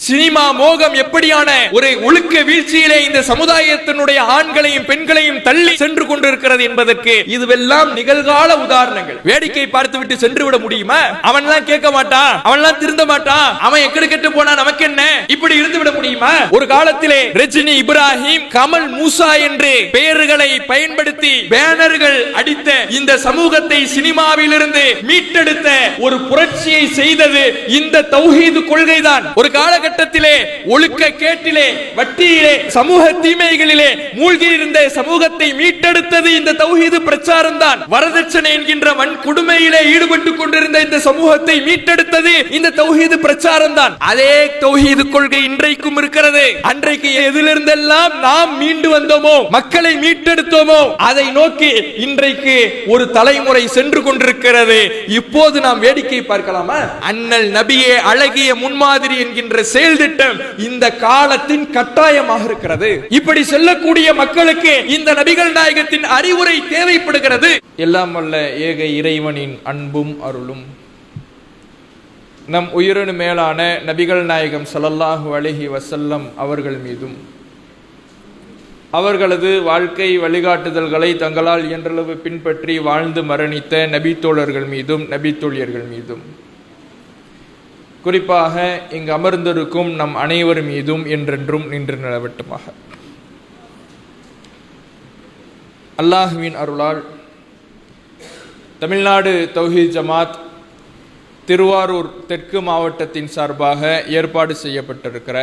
Cinema மோகம் எப்படியான ஒரு ஒழுக்க வீழ்ச்சியிலே இந்த சமுதாயத்தினுடைய ஆண்களையும் பெண்களையும் தள்ளி சென்று கொண்டிருக்கிறது என்பதற்கு இதுவெல்லாம் நிகழ்கால உதாரணங்கள். வேடிக்கை பார்த்து விட்டு சென்று விட முடியுமா? அவன்லாம் கேட்க மாட்டான், அவன்லாம் திருந்த மாட்டான், அவன் எக்கடு கெட்டு போனா நமக்கு என்ன, இப்படி இருந்து விட முடியுமா? ஒரு காலத்திலே ரஜினி, இப்ராஹிம், கமல், மூசா என்று பெயர்களை பயன்படுத்தி பேனர்கள் அடித்த இந்த சமூகத்தை சினிமாவிலிருந்து மீட்டெடுத்த ஒரு புரட்சியை செய்தது இந்த தௌஹீது கொள்கைதான். ஒரு காலகட்டத்திலே ஒழுக்க கேட்டிலே, வட்டியிலே, சமூக தீமைகளிலே மூழ்கி இருந்த சமூகத்தை மீட்டெடுத்தது இந்த தௌஹீது பிரச்சாரம் தான். வரதட்சணை என்கின்ற வன்கொடுமையிலே ஈடுபட்டுக் கொண்டிருந்த இந்த சமூகத்தை மீட்டெடுத்தது இந்த தௌஹீது பிரச்சாரம் தான். அதே தௌஹீது கொள்கை இன்றைக்கும் இருக்கிறது. அன்றைக்கு எதிலிருந்தெல்லாம் நாம் மீண்டு வந்தோமோ, மக்களை மீட்டெடுத்தோமோ, அதை நோக்கி இன்றைக்கு ஒரு தலைமுறை சென்று கொண்டிருக்கிறது. இப்போது நாம் வேடிக்கை பார்க்கலாமா? அண்ணல் நபியே அழகிய முன்மாதிரி என்கின்ற செயல் திட்டம் இந்த காலத்தின் கட்டாயமாக இருக்கிறது. இப்படி செல்லக்கூடிய மக்களுக்கு இந்த நபிகள் நாயகத்தின் அறிவுரை தேவைப்படுகிறது. எல்லாம் வல்ல ஏக இறைவனின் அன்பும் அருளும் நம் உயிரினு மேலான நபிகள் நாயகம் ஸல்லல்லாஹு அலைஹி வஸல்லம் அவர்கள் மீதும், அவர்களது வாழ்க்கை வழிகாட்டுதல்களை தங்களால் இயன்றளவு பின்பற்றி வாழ்ந்து மரணித்த நபித்தோழர்கள் மீதும் நபித்தோழியர்கள் மீதும், குறிப்பாக இங்கு அமர்ந்திருக்கும் நம் அனைவர் மீதும் என்றென்றும் நின்று நிலவட்டுமாக. அல்லாஹுவின் அருளால் தமிழ்நாடு தௌஹீத் ஜமாத் திருவாரூர் தெற்கு மாவட்டத்தின் சார்பாக ஏற்பாடு செய்யப்பட்டிருக்கிற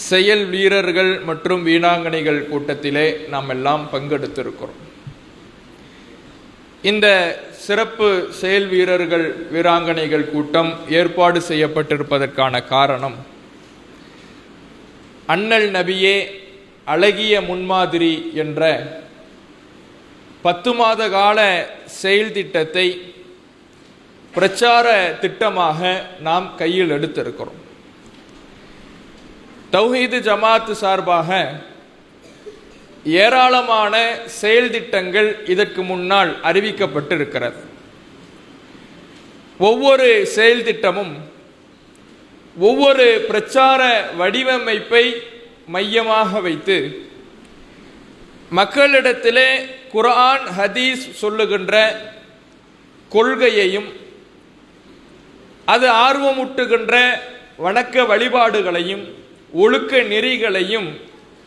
செயல் வீரர்கள் மற்றும் வீராங்கனைகள் கூட்டத்திலே நாம் எல்லாம் பங்கெடுத்திருக்கிறோம். இந்த சிறப்பு செயல் வீரர்கள் வீராங்கனைகள் கூட்டம் ஏற்பாடு செய்யப்பட்டிருப்பதற்கான காரணம், அண்ணல் நபியே அழகிய முன்மாதிரி என்ற 10 மாத கால செயல் திட்டத்தை பிரச்சார திட்டமாக நாம் கையில் எடுத்திருக்கிறோம். தௌஹீது ஜமாத் சார்பாக ஏராளமான செயல் திட்டங்கள் இதற்கு முன்னால் அறிவிக்கப்பட்டிருக்கிறது. ஒவ்வொரு செயல் திட்டமும் ஒவ்வொரு பிரச்சார வடிவமைப்பை மையமாக வைத்து மக்களிடத்திலே குர்ஆன் ஹதீஸ் சொல்லுகின்ற கொள்கையையும் அது ஆர்வமூட்டுகின்ற வணக்க வழிபாடுகளையும் ஒழுக்க நெறிகளையும்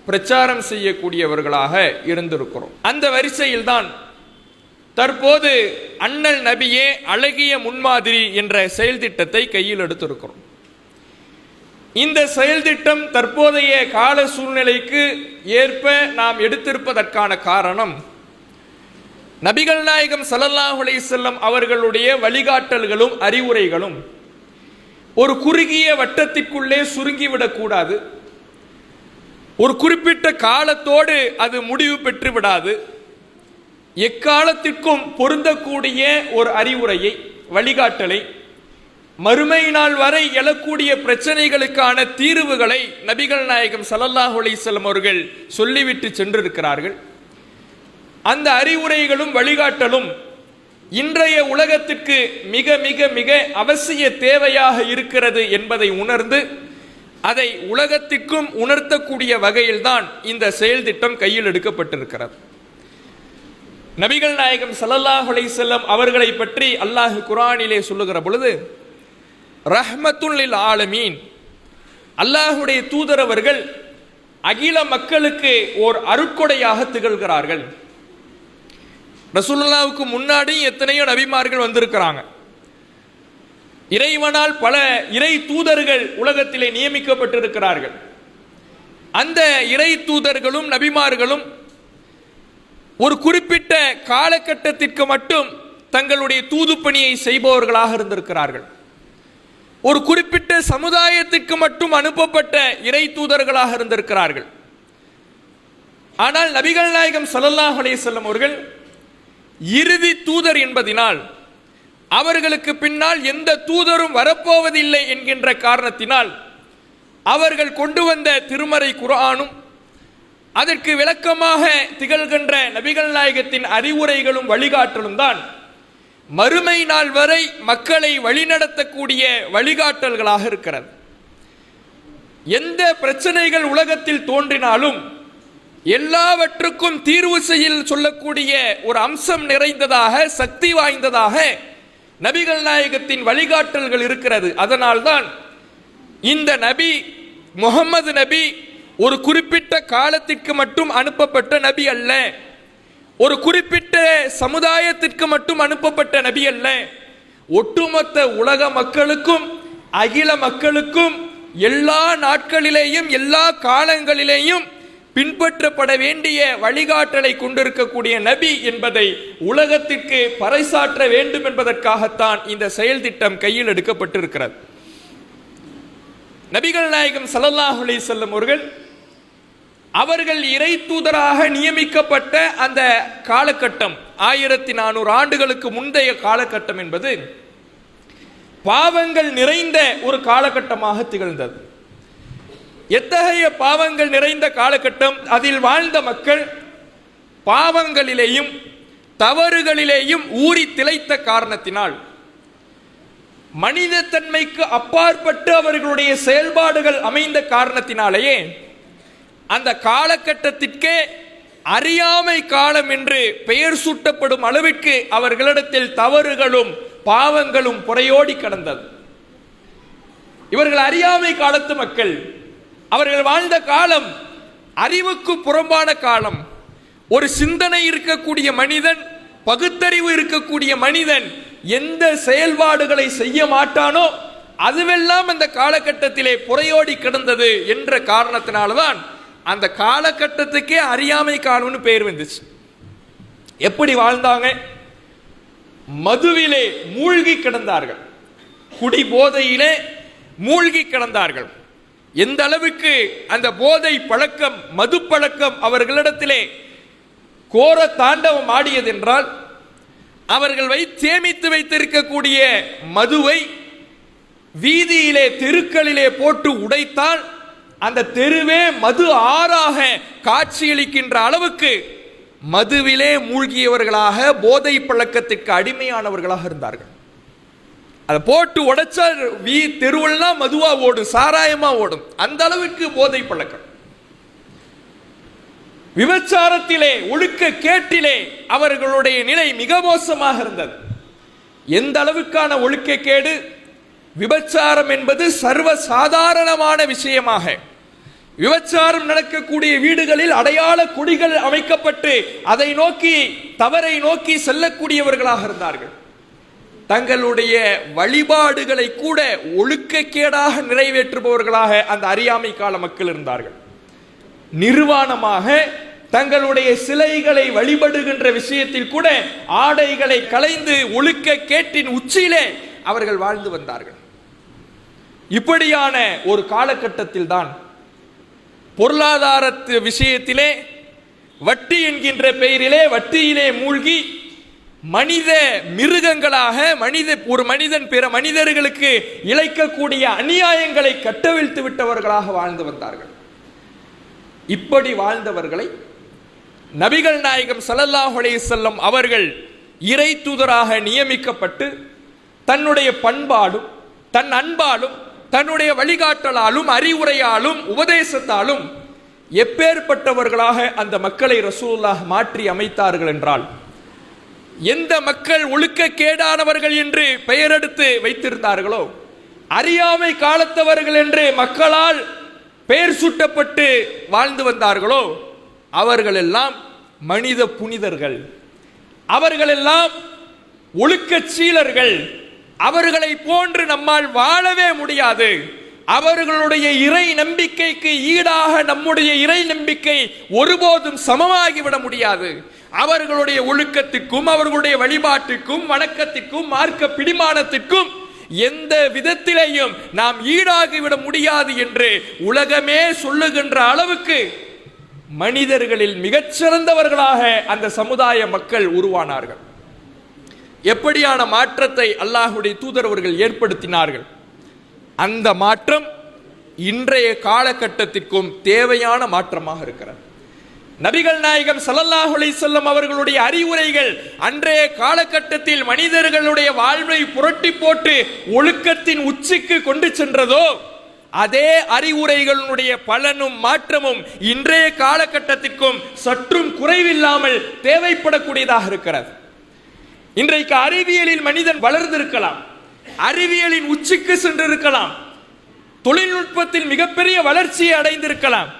பிரச்சாரம் செய்யக்கூடியவர்களாக இருந்திருக்கிறோம். அந்த வரிசையில்தான் தற்போது அண்ணல் நபியே அழகிய முன்மாதிரி என்ற செயல் திட்டத்தை கையில் எடுத்திருக்கிறோம். இந்த செயல் திட்டம் தற்போதைய கால சூழ்நிலைக்கு ஏற்ப நாம் எடுத்திருப்பதற்கான காரணம், நபிகள் நாயகம் ஸல்லல்லாஹு அலைஹி வஸல்லம் அவர்களுடைய வழிகாட்டல்களும் அறிவுரைகளும் ஒரு குறுகிய வட்டத்திற்குள்ளே சுருங்கிவிடக்கூடாது. ஒரு குறிப்பிட்ட காலத்தோடு அது முடிவு பெற்று விடாது. எக்காலத்திற்கும் பொருந்தக்கூடிய ஒரு அறிவுரையை, வழிகாட்டலை, மறுமை நாள் வரை எழக்கூடிய பிரச்சனைகளுக்கான தீர்வுகளை நபிகள் நாயகம் ஸல்லல்லாஹு அலைஹி வஸல்லம் அவர்கள் சொல்லிவிட்டு சென்றிருக்கிறார்கள். அந்த அறிவுரைகளும் வழிகாட்டலும் இன்றைய உலகத்திற்கு மிக மிக மிக அவசிய தேவையாக இருக்கிறது என்பதை உணர்ந்து அதை உலகத்திற்கும் உணர்த்தக்கூடிய வகையில்தான் இந்த செயல் திட்டம் கையில் எடுக்கப்பட்டிருக்கிறது. நபிகள் நாயகம் ஸல்லல்லாஹு அலைஹி வஸல்லம் அவர்களை பற்றி அல்லாஹ் குர்ஆனிலே சொல்லுகிற பொழுது, ரஹ்மத்துல் லில் ஆலமீன், அல்லாஹுடைய தூதரவர்கள் அகில மக்களுக்கு ஓர் அருட்கொடையாக திகழ்கிறார்கள். ரசூலுல்லாஹ்வுக்கு முன்னாடி எத்தனையோ நபிமார்கள் வந்திருக்கிறாங்க. இறைவனால் பல இறை தூதர்கள் உலகத்திலே நியமிக்கப்பட்டிருக்கிறார்கள். அந்த இறை தூதர்களும் நபிமார்களும் ஒரு குறிப்பிட்ட காலகட்டத்திற்கு மட்டும் தங்களுடைய தூது பணியை செய்பவர்களாக இருந்திருக்கிறார்கள். ஒரு குறிப்பிட்ட சமுதாயத்திற்கு மட்டும் அனுப்பப்பட்ட இறை தூதர்களாக இருந்திருக்கிறார்கள். ஆனால் நபிகள் நாயகம் ஸல்லல்லாஹு அலைஹி வஸல்லம் அவர்கள் இறுதி தூதர் என்பதினால், அவர்களுக்கு பின்னால் எந்த தூதரும் வரப்போவதில்லை என்கின்ற காரணத்தினால், அவர்கள் கொண்டு வந்த திருமறை குர்ஆனும் அதற்கு விளக்கமாக திகழ்கின்ற நபிகள் நாயகத்தின் அறிவுரைகளும் வழிகாட்டலும் தான் மறுமை நாள் வரை மக்களை வழிநடத்தக்கூடிய வழிகாட்டல்களாக இருக்கிறது. எந்த பிரச்சனைகள் உலகத்தில் தோன்றினாலும் எல்லாவற்றுக்கும் தீர்வு செய்ய சொல்லக்கூடிய ஒரு அம்சம் நிறைந்ததாக, சக்தி வாய்ந்ததாக நபிகள் நாயகத்தின் வழிகாட்டல்கள் இருக்கிறது. அதனால்தான் இந்த நபி முகமது நபி ஒரு குறிப்பிட்ட காலத்திற்கு மட்டும் அனுப்பப்பட்ட நபி அல்ல, ஒரு குறிப்பிட்ட சமுதாயத்திற்கு மட்டும் அனுப்பப்பட்ட நபி அல்ல, ஒட்டுமொத்த உலக மக்களுக்கும் அகில மக்களுக்கும் எல்லா நாட்களிலேயும் எல்லா காலங்களிலேயும் பின்பற்றப்பட வேண்டிய வழிகாட்டலை கொண்டிருக்கக்கூடிய நபி என்பதை உலகத்திற்கு பறைசாற்ற வேண்டும் என்பதற்காகத்தான் இந்த செயல் திட்டம் கையில் எடுக்கப்பட்டிருக்கிறது. நபிகள் நாயகம் ஸல்லல்லாஹு அலைஹி வஸல்லம் அவர்கள் இறை தூதராக நியமிக்கப்பட்ட அந்த காலகட்டம் 1400 ஆண்டுகளுக்கு முந்தைய காலகட்டம் என்பது பாவங்கள் நிறைந்த ஒரு காலகட்டமாக திகழ்ந்தது. எத்தகைய பாவங்கள் நிறைந்த காலகட்டம்! அதில் வாழ்ந்த மக்கள் பாவங்களிலேயும் தவறுகளிலேயும் ஊறி திளைத்த காரணத்தினால் மனித தன்மைக்கு அப்பாற்பட்டு அவர்களுடைய செயல்பாடுகள் அமைந்த காரணத்தினாலேயே அந்த காலகட்டத்திற்கே அறியாமை காலம் என்று பெயர் சூட்டப்படும் அளவிற்கு அவர்களிடத்தில் தவறுகளும் பாவங்களும் புறையோடி கடந்தது. இவர்கள் அறியாமை காலத்து மக்கள். அவர்கள் வாழ்ந்த காலம் அறிவுக்கு புறம்பான காலம். ஒரு சிந்தனை இருக்கக்கூடிய மனிதன், பகுத்தறிவு இருக்கக்கூடிய மனிதன் எந்த செயல்பாடுகளை செய்ய மாட்டானோ அதுவெல்லாம் அந்த காலகட்டத்திலே புறையோடி கிடந்தது என்ற காரணத்தினால்தான் அந்த காலகட்டத்துக்கே அறியாமை காலம்னு பெயர் வந்துச்சு. எப்படி வாழ்ந்தாங்க? மதுவிலே மூழ்கி கிடந்தார்கள், குடி போதையிலே மூழ்கி கிடந்தார்கள். எந்த அளவுக்கு அந்த போதை பழக்கம், மது பழக்கம் அவர்களிடத்திலே கோர தாண்டவம் ஆடியது என்றால், அவர்கள் சேமித்து வைத்திருக்கக்கூடிய மதுவை வீதியிலே தெருக்களிலே போட்டு உடைத்தால் அந்த தெருவே மது ஆறாக காட்சியளிக்கின்ற அளவுக்கு மதுவிலே மூழ்கியவர்களாக, போதை பழக்கத்திற்கு அடிமையானவர்களாக இருந்தார்கள். அதை போட்டு உடைச்சா தெருவெல்லாம் மதுவா ஓடும், சாராயமா ஓடும். அந்த அளவுக்கு போதை பழக்கம். விபச்சாரத்திலே, ஒழுக்க கேட்டிலே அவர்களுடைய நிலை மிக மோசமாக இருந்தது. எந்த அளவுக்கான ஒழுக்க கேடு! விபச்சாரம் என்பது சர்வ சாதாரணமான விஷயமாக, விபச்சாரம் நடக்கக்கூடிய வீடுகளில் அடையாள கொடிகள் அமைக்கப்பட்டு அதை நோக்கி, தவறை நோக்கி செல்லக்கூடியவர்களாக இருந்தார்கள். தங்களுடைய வழிபாடுகளை கூட ஒழுக்கக்கேடாக நிறைவேற்றுபவர்களாக அந்த அறியாமை கால மக்கள் இருந்தார்கள். நிர்வாணமாக தங்களுடைய சிலைகளை வழிபடுகின்ற விஷயத்தில் கூட ஆடைகளை களைந்து ஒழுக்க கேட்டின் உச்சியிலே அவர்கள் வாழ்ந்து வந்தார்கள். இப்படியான ஒரு காலகட்டத்தில் தான் பொருளாதார விஷயத்திலே வட்டி என்கின்ற பெயரிலே வட்டியிலே மூழ்கி மனித மிருகங்களாக, ஒரு மனிதன் பிற மனிதர்களுக்கு இழைக்கக்கூடிய அநியாயங்களை கட்டவிழ்த்து விட்டவர்களாக வாழ்ந்து வந்தார்கள். இப்படி வாழ்ந்தவர்களை நபிகள் நாயகம் ஸல்லல்லாஹு அலைஹி வஸல்லம் அவர்கள் இறை தூதராக நியமிக்கப்பட்டு தன்னுடைய பண்பாடும், தன் அன்பாலும், தன்னுடைய வழிகாட்டலாலும், அறிவுரையாலும், உபதேசத்தாலும் எப்பேற்பட்டவர்களாக அந்த மக்களை ரசூலுல்லாஹ் மாற்றி அமைத்தார்கள் என்றால், எந்த மக்கள் ஒழுக்க கேடானவர்கள் என்று பெயரெடுத்து வைத்திருந்தார்களோ, அறியாமை காலத்தவர்கள் என்று மக்களால் பெயர் சூட்டப்பட்டு வாழ்ந்து வந்தார்களோ, அவர்களெல்லாம் மனித புனிதர்கள், அவர்களெல்லாம் ஒழுக்க சீலர்கள். அவர்களை போன்று நம்மால் வாழவே முடியாது. அவர்களுடைய இறை நம்பிக்கைக்கு ஈடாக நம்முடைய இறை நம்பிக்கை ஒருபோதும் சமமாகிவிட முடியாது. அவர்களுடைய ஒழுக்கத்திற்கும், அவர்களுடைய வழிபாட்டிற்கும், வணக்கத்திற்கும், மார்க்க பிடிமானத்திற்கும் எந்த விதத்திலேயும் நாம் ஈடாகிவிட முடியாது என்று உலகமே சொல்லுகின்ற அளவுக்கு மனிதர்களில் மிகச்சிறந்தவர்களாக அந்த சமுதாய மக்கள் உருவானார்கள். எப்படியான மாற்றத்தை அல்லாஹ்வுடைய தூதர் அவர்கள் ஏற்படுத்தினார்கள்! அந்த மாற்றம் இன்றைய காலகட்டத்திற்கும் தேவையான மாற்றமாக இருக்கிறது. நபிகள் நாயகம் ஸல்லல்லாஹு அலைஹி வஸல்லம் அவர்களுடைய அறிவுரைகள் அன்றைய காலகட்டத்தில் மனிதர்களுடைய வாழ்வை புரட்டி போட்டு ஒழுக்கத்தின் உச்சிக்கு கொண்டு சென்றதோ, அதே அறிவுரைகளுடைய பலனும் மாற்றமும் இன்றைய காலகட்டத்திற்கும் சற்றும் குறைவில்லாமல் தேவைப்படக்கூடியதாக இருக்கிறது. இன்றைக்கு அறிவியலில் மனிதன் வளர்ந்திருக்கலாம், அறிவியலின் உச்சிக்கு சென்றிருக்கலாம், தொழில்நுட்பத்தில் மிகப்பெரிய வளர்ச்சியை அடைந்திருக்கலாம்.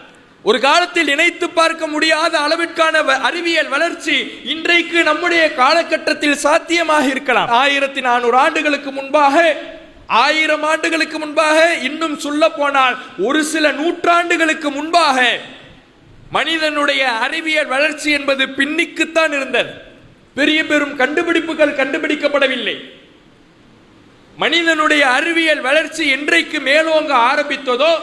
ஒரு காலத்தில் நினைத்து பார்க்க முடியாத அளவிற்கான அறிவியல் வளர்ச்சி இன்றைக்கு நம்முடைய காலகட்டத்தில் சாத்தியமாக இருக்கலாம். 1400 ஆண்டுகளுக்கு முன்பாக, 1000 ஆண்டுகளுக்கு முன்பாக, இன்னும் சொல்ல போனால் ஒரு சில நூற்றாண்டுகளுக்கு முன்பாக மனிதனுடைய அறிவியல் வளர்ச்சி என்பது பின்னிக்குத்தான் இருந்தது. பெரிய பெரும் கண்டுபிடிப்புகள் கண்டுபிடிக்கப்படவில்லை. மனிதனுடைய அறிவியல் வளர்ச்சி என்றைக்கு மேலோங்க ஆரம்பித்ததோ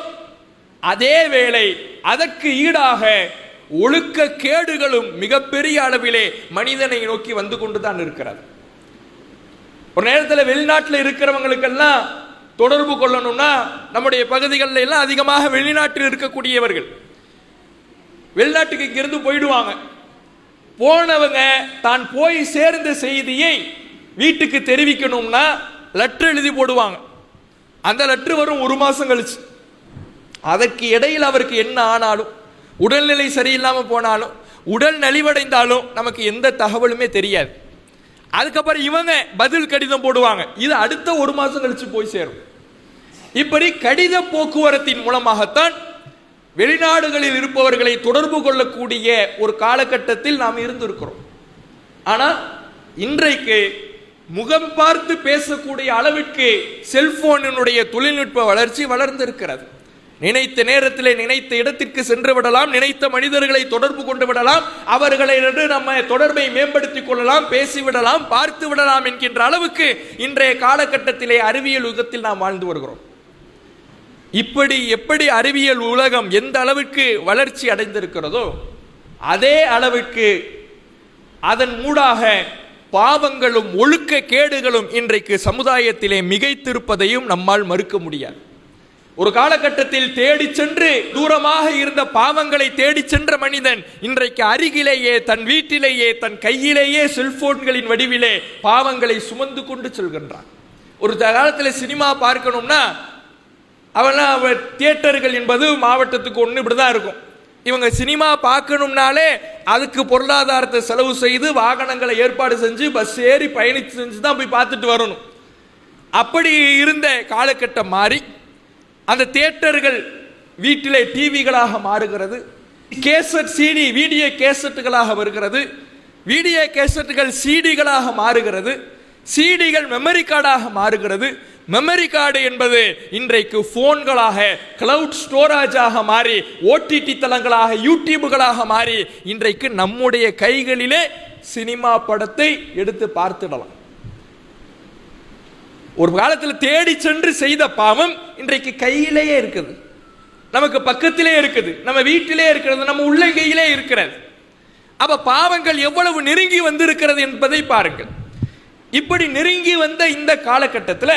அதே வேளை அதற்கு ஈடாக ஒழுக்க கேடுகளும் மிகப்பெரிய அளவிலே மனிதனை நோக்கி வந்து கொண்டுதான் இருக்கிறது. ஒரு நேரத்தில் வெளிநாட்டில் இருக்கிறவங்களுக்கெல்லாம் தொடர்பு கொள்ளணும்னா நம்முடைய பகுதிகளில் எல்லாம் அதிகமாக வெளிநாட்டில் இருக்கக்கூடியவர்கள் வெளிநாட்டுக்கு இங்கிருந்து போயிடுவாங்க. போனவங்க தான் போய் சேர்ந்த செய்தியை வீட்டுக்கு தெரிவிக்கணும்னா லெட்டர் எழுதி போடுவாங்க. அந்த லெட்டர் வரும் 1 மாசம் கழிச்சு. அதற்கு இடையில் அவருக்கு என்ன ஆனாலும், உடல்நிலை சரியில்லாமல் போனாலும், உடல் நலிவடைந்தாலும் நமக்கு எந்த தகவலுமே தெரியாது. அதுக்கப்புறம் இவங்க பதில் கடிதம் போடுவாங்க, இது அடுத்த 1 மாசம் கழிச்சு போய் சேரும். இப்படி கடித போக்குவரத்தின் மூலமாகத்தான் வெளிநாடுகளில் இருப்பவர்களை தொடர்பு கொள்ளக்கூடிய ஒரு காலகட்டத்தில் நாம் இருந்திருக்கிறோம். ஆனால் இன்றைக்கு முகம் பார்த்து பேசக்கூடிய அளவிற்கு செல்போனினுடைய தொழில்நுட்ப வளர்ச்சி வளர்ந்திருக்கிறது. நினைத்த நேரத்தில் நினைத்த இடத்திற்கு சென்று விடலாம், நினைத்த மனிதர்களை தொடர்பு கொண்டு விடலாம், அவர்களை நம்ம தொடர்பை மேம்படுத்திக் கொள்ளலாம், பேசிவிடலாம், பார்த்து விடலாம் என்கின்ற அளவுக்கு இன்றைய காலகட்டத்திலே அறிவியல் யுகத்தில் நாம் வாழ்ந்து வருகிறோம். இப்படி எப்படி அறிவியல் உலகம் எந்த அளவுக்கு வளர்ச்சி அடைந்திருக்கிறதோ அதே அளவுக்கு அதன் மூடாக பாவங்களும் ஒழுக்க கேடுகளும் இன்றைக்கு சமுதாயத்திலே மிகைத்திருப்பதையும் நம்மால் மறுக்க முடியாது. ஒரு காலகட்டத்தில் தேடி சென்று தூரமாக இருந்த பாவங்களை தேடி சென்ற மனிதன் இன்றைக்கு அருகிலேயே, தன் வீட்டிலேயே, தன் கையிலேயே செல்போன்களின் வடிவிலே பாவங்களை சுமந்து கொண்டு செல்கின்றான். ஒரு காலத்தில் சினிமா பார்க்கணும்னா அவன் தியேட்டர்கள் என்பது மாவட்டத்துக்கு ஒன்று இப்படிதான் இருக்கும். இவங்க சினிமா பார்க்கணும்னாலே அதுக்கு பொருளாதாரத்தை செலவு செய்து வாகனங்களை ஏற்பாடு செஞ்சு பஸ் ஏறி பயணித்து செஞ்சு தான் போய் பார்த்துட்டு வரணும். அப்படி இருந்த காலகட்டம் மாறி அந்த தியேட்டர்கள் வீட்டிலே டிவிகளாக மாறுகிறது. கேசட் சிடி வீடியோ கேசட்டுகளாக வருகிறது. வீடியோ கேசட்டுகள் சிடிகளாக மாறுகிறது. சிடிகள் மெமரி கார்டாக மாறுகிறது. மெமரி கார்டு என்பது இன்றைக்கு போன்களாக, கிளவுட் ஸ்டோரேஜாக மாறி, ஓடிடி தளங்களாக, யூடியூப்களாக மாறி இன்றைக்கு நம்முடைய கைகளிலே சினிமா படத்தை எடுத்து பார்த்துடலாம். ஒரு காலத்தில் தேடி சென்று செய்த பாவம் இன்றைக்கு கையிலேயே இருக்குது, நமக்கு பக்கத்திலே இருக்குது, நம்ம வீட்டிலே இருக்கிறது, நம்ம உள்ளங்கையிலே இருக்கிறது. அப்ப பாவங்கள் எவ்வளவு நெருங்கி வந்திருக்கிறது என்பதை பாருங்கள். இப்படி நெருங்கி வந்த இந்த காலகட்டத்தில்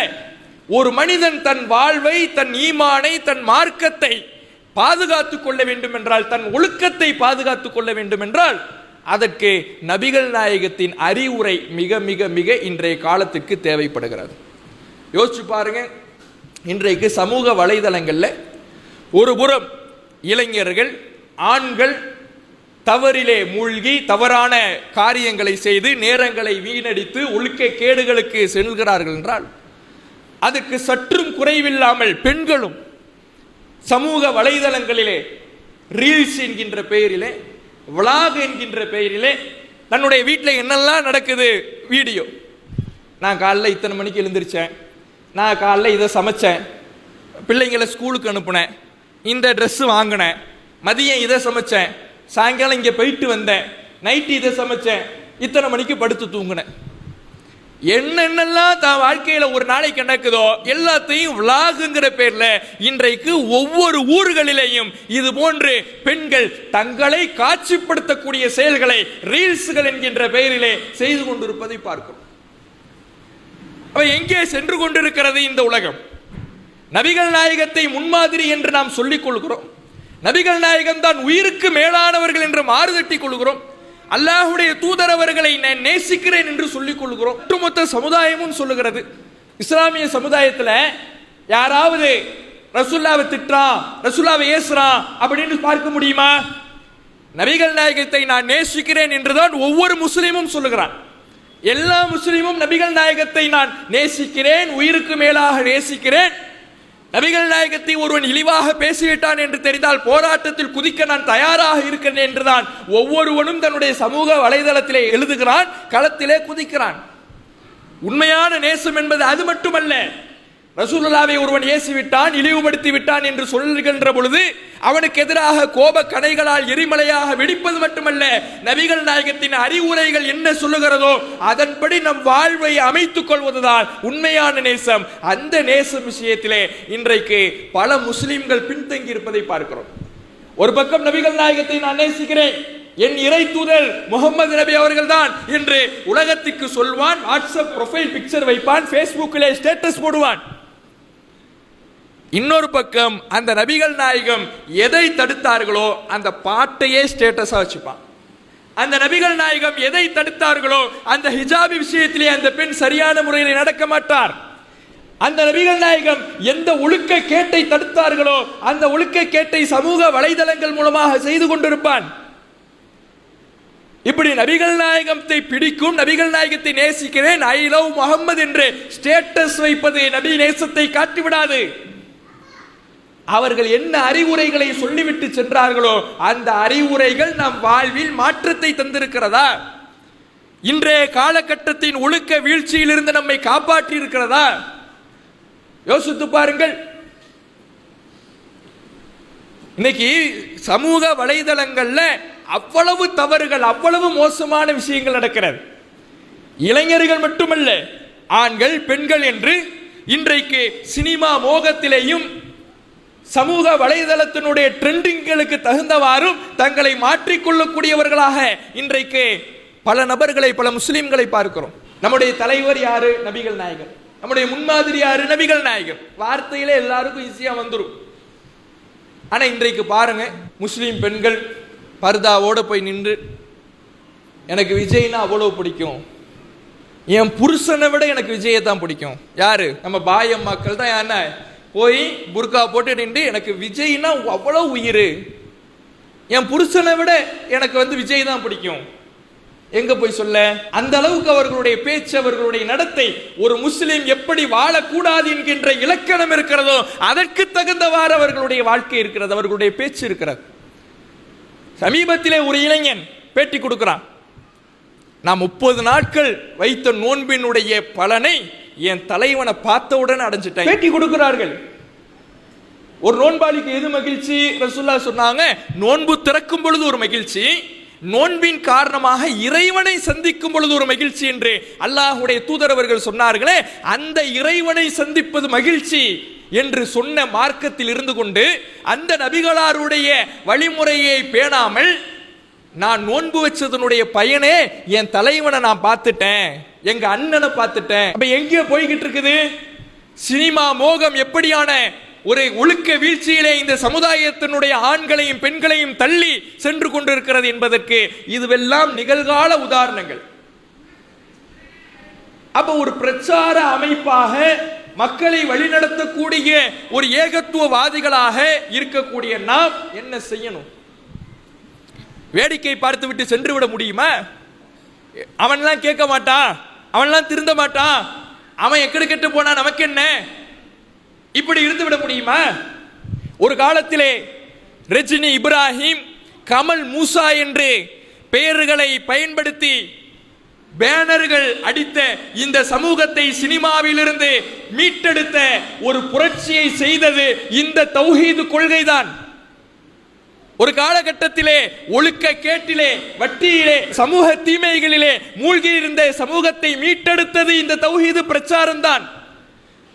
ஒரு மனிதன் தன் வாழ்வை, தன் ஈமானை, தன் மார்க்கத்தை பாதுகாத்துக் கொள்ள வேண்டும் என்றால், தன் ஒழுக்கத்தை பாதுகாத்துக் கொள்ள வேண்டும் என்றால் அதற்கு நபிகள் நாயகத்தின் அறிவுரை மிக மிக மிக இன்றைய காலத்துக்கு தேவைப்படுகிறது. யோசிச்சு பாருங்க, இன்றைக்கு சமூக வலைதளங்களில் ஒரு புறம் இளைஞர்கள், ஆண்கள் தவறிலே மூழ்கி தவறான காரியங்களை செய்து நேரங்களை வீணடித்து ஒழுக்க கேடுகளுக்கு செல்கிறார்கள் என்றால் அதுக்கு சற்றும் குறைவில்லாமல் பெண்களும் சமூக வலைதளங்களிலே ரீல்ஸ் என்கின்ற பெயரிலே, விளாக் என்கின்ற பெயரிலே தன்னுடைய வீட்டில் என்னெல்லாம் நடக்குது வீடியோ. நான் காலைல இத்தனை மணிக்கு எழுந்திரிச்சேன், நான் காலைல இதை சமைச்சேன், பிள்ளைங்களை ஸ்கூலுக்கு அனுப்புனேன், இந்த ட்ரெஸ்ஸு வாங்கினேன், மதியம் இதை சமைச்சேன், சாயங்காலம் இங்கே போயிட்டு வந்தேன், நைட்டு இதை சமைச்சேன், இத்தனை மணிக்கு படுத்து தூங்கினேன். என்னென்னலாம் தான் வாழ்க்கையில் ஒரு நாளைக்கு நடக்குதோ எல்லாத்தையும் விளாகுங்கிற பேர்ல இன்றைக்கு ஒவ்வொரு ஊர்களிலேயும் இது போன்று பெண்கள் தங்களை காட்சிப்படுத்தக்கூடிய செயல்களை ரீல்ஸ்கள் என்கின்ற பெயரிலே செய்து கொண்டிருப்பதை பார்க்கிறோம். எங்கே சென்று கொண்டிருக்கிறது இந்த உலகம்? நபிகள் நாயகத்தை முன்மாதிரி என்று நாம் சொல்லிக் கொள்கிறோம். நபிகள் நாயகம் தான் உயிருக்கு மேலானவர்கள் என்று மாறுதட்டிக் கொள்கிறோம். அல்லாஹ்வுடைய தூதர் அவர்களை நான் நேசிக்கிறேன் என்று சொல்லிக் கொள்கிறோம். ஒட்டுமொத்த சமுதாயமும் சொல்லுகிறது. இஸ்லாமிய சமுதாயத்தில் யாராவது ரசூலுல்லாவை திட்டுறான், ரசூலுல்லாவை ஏசுறான் அப்படின்னு பார்க்க முடியுமா? நபிகள் நாயகத்தை நான் நேசிக்கிறேன் என்றுதான் ஒவ்வொரு முஸ்லீமும் சொல்லுகிறான். எல்லா முஸ்லீமும் நபிகள் நாயகத்தை நான் நேசிக்கிறேன், உயிருக்கு மேலாக நேசிக்கிறேன். நபிகள் நாயகத்தை ஒருவன் இழிவாக பேசிவிட்டான் என்று தெரிந்தால் போராட்டத்தில் குதிக்க நான் தயாராக இருக்கிறேன் என்றுதான் ஒவ்வொருவனும் தன்னுடைய சமூக வலைதளத்திலே எழுதுகிறான், களத்திலே குதிக்கிறான். உண்மையான நேசம் என்பது அது மட்டுமல்ல. ரசூலுல்லாவை ஒருவன் ஏசிவிட்டான், இழிவுபடுத்தி விட்டான் என்று சொல்லுகின்ற பொழுது அவனுக்கு எதிராக கோப கணைகளால் எரிமலையாக வெடிப்பது மட்டுமல்ல, நபிகள் நாயகத்தின் அறிவுரைகள் என்ன சொல்லுகிறதோ அதன்படி நம் வாழ்வை அமைத்துக் கொள்வதுதான் உண்மையான நேசம். அந்த நேசம் விஷயத்திலே இன்றைக்கு பல முஸ்லிம்கள் பின்தங்கி இருப்பதை பார்க்கிறோம். ஒரு பக்கம் நபிகள் நாயகத்தை நான் நேசிக்கிறேன், என் இறை தூதர் முகமது நபி அவர்கள் தான் என்று உலகத்துக்கு சொல்வான், வாட்ஸ்அப் ப்ரொஃபைல் பிக்சர் வைப்பான், ஃபேஸ்புக்கிலே ஸ்டேட்டஸ் போடுவான். இன்னொரு பக்கம் அந்த நபிகள் நாயகம் எதை தடுத்தார்களோ அந்த பாட்டையே ஸ்டேட்டஸா வச்சுப்பான். அந்த நபிகள் நாயகம் எதை தடுத்தார்களோ அந்த ஹிஜாபி விஷயத்திலே அந்த பெண் சரியான முறையில் நடக்க மாட்டார். அந்த நபிகள் நாயகம் எந்த ஒழுக்க கேட்டை தடுத்தார்களோ அந்த ஒழுக்க கேட்டை சமூக வலைதளங்கள் மூலமாக செய்து கொண்டிருப்பான். இப்படி நபிகள் நாயகத்தை பிடிக்கும், நபிகள் நாயகத்தை நேசிக்கிறேன், ஐ லவ் முஹம்மது என்று ஸ்டேட்டஸ் வைப்பது நபி நேசத்தை காட்டிவிடாது. அவர்கள் என்ன அறிவுரைகளை சொல்லிவிட்டு சென்றார்களோ அந்த அறிவுரைகள் நம் வாழ்வில் மாற்றத்தை தந்திருக்கிறதா? இன்றைய காலகட்டத்தின் ஒழுக்க வீழ்ச்சியிலிருந்து நம்மை காப்பாற்றி இருக்கிறதா? யோசித்து பாருங்கள். இன்னைக்கு சமூக வலைதளங்கள்ல அவ்வளவு தவறுகள், அவ்வளவு மோசமான விஷயங்கள் நடக்கிறது. இளைஞர்கள் மட்டுமல்ல, ஆண்கள் பெண்கள் என்று இன்றைக்கு சினிமா மோகத்திலேயும் சமூக வலைதளத்தினுடைய ட்ரெண்டிங்களுக்கு தகுந்தவாறும் தங்களை மாற்றிக்கொள்ளக்கூடியவர்களாக இன்றைக்கு பல நபர்களை, பல முஸ்லிம்களை பார்க்கிறோம். நம்முடைய தலைவர் யாரு? நபிகள் நாயகர். நம்முடைய முன்மாதிரி யாரு? நபிகள் நாயகர். வார்த்தையிலே எல்லாருக்கும் ஈஸியா வந்துடும். ஆனா இன்றைக்கு பாருங்க, முஸ்லிம் பெண்கள் பர்தாவோட போய் நின்று எனக்கு விஜய்னா அவ்வளவு பிடிக்கும், என் புருஷனை விட எனக்கு விஜயை தான் பிடிக்கும். யாரு? நம்ம பாயம்மாக்கள் தான். என்ன போய் புர்கா போட்டு நின்று எனக்கு விஜய்னா அவ்வளவு உயிர், என் புருஷனை விட எனக்கு விஜய் தான் பிடிக்கும். எங்க போய் சொல்ல? அந்த அளவுக்கு அவர்களுடைய பேச்சு, அவர்களுடைய நடத்தை, ஒரு முஸ்லிம் எப்படி வாழக்கூடாது என்கின்ற இலக்கணம் இருக்கிறதோ அதற்கு தகுந்தவாறு அவர்களுடைய வாழ்க்கை இருக்கிறது, அவர்களுடைய பேச்சு இருக்கிறது. சமீபத்திலே ஒரு இளைஞன் பேட்டி கொடுக்கிறான். நான் 30 நாட்கள் வைத்த நோன்பினுடைய பலனை என் தலைவனை பார்த்தவுடன் அடைஞ்சிட்டேன். பேட்டி கொடுக்கிறார்கள். ஒரு நோன்பாளிக்கு எது மகிழ்ச்சி? ரசூலுல்லாஹ் சொன்னாங்க, நோன்பு திறக்கும் பொழுது ஒரு மகிழ்ச்சி, நோன்பின் காரணமாக இறைவனை சந்திக்கும் பொழுது ஒரு மகிழ்ச்சி என்று அல்லாஹ்வுடைய தூதர் அவர்கள் சொன்னார்களே, அந்த இறைவனை சந்திப்பது மகிழ்ச்சி என்று சொன்ன மார்க்கத்தில் இருந்து கொண்டு அந்த நபிகளாருடைய வழிமுறையை பேணாமல் நான் நோன்பு வச்சதனுடைய பயனே என் தலைவனை நான் பார்த்துட்டேன், எங்க அண்ணனை பார்த்துட்டேன். அப்ப எங்கே போய்கிட்டு இருக்குது? சினிமா மோகம் எப்படியான ஒரு ஒழுக்க வீழ்ச்சியிலே இந்த சமுதாயத்தினுடைய ஆண்களையும் பெண்களையும் தள்ளி சென்று கொண்டிருக்கிறது என்பதற்கு இதுவெல்லாம் நிகழ்கால உதாரணங்கள். அப்ப ஒரு பிரச்சார அமைப்பாக மக்களை வழிநடத்தக்கூடிய ஒரு ஏகத்துவவாதிகளாக இருக்கக்கூடிய நாம் என்ன செய்யணும்? வேடிக்கை பார்த்து விட்டு சென்று விட முடியுமா? அவன்லாம் கேட்க மாட்டான், அவன்லாம் திருந்த மாட்டான், அவன் எக்கடு கெட்டு போனா நமக்கு என்ன, இப்படி இருந்து விட முடியுமா? ஒரு காலத்திலே ரஜினி இப்ராஹிம், கமல் மூசா என்று பெயர்களை பயன்படுத்தி பேனர்கள் அடித்த இந்த சமூகத்தை சினிமாவிலிருந்து மீட்டெடுத்த ஒரு புரட்சியை செய்தது இந்த தௌஹீது கொள்கைதான். ஒரு காலகட்டத்திலே ஒழுக்க கேட்டிலே, வட்டியிலே, சமூக தீமைகளிலே மூழ்கி இருந்த சமூகத்தை மீட்டெடுத்தது இந்த தௌஹீது பிரச்சாரம் தான்.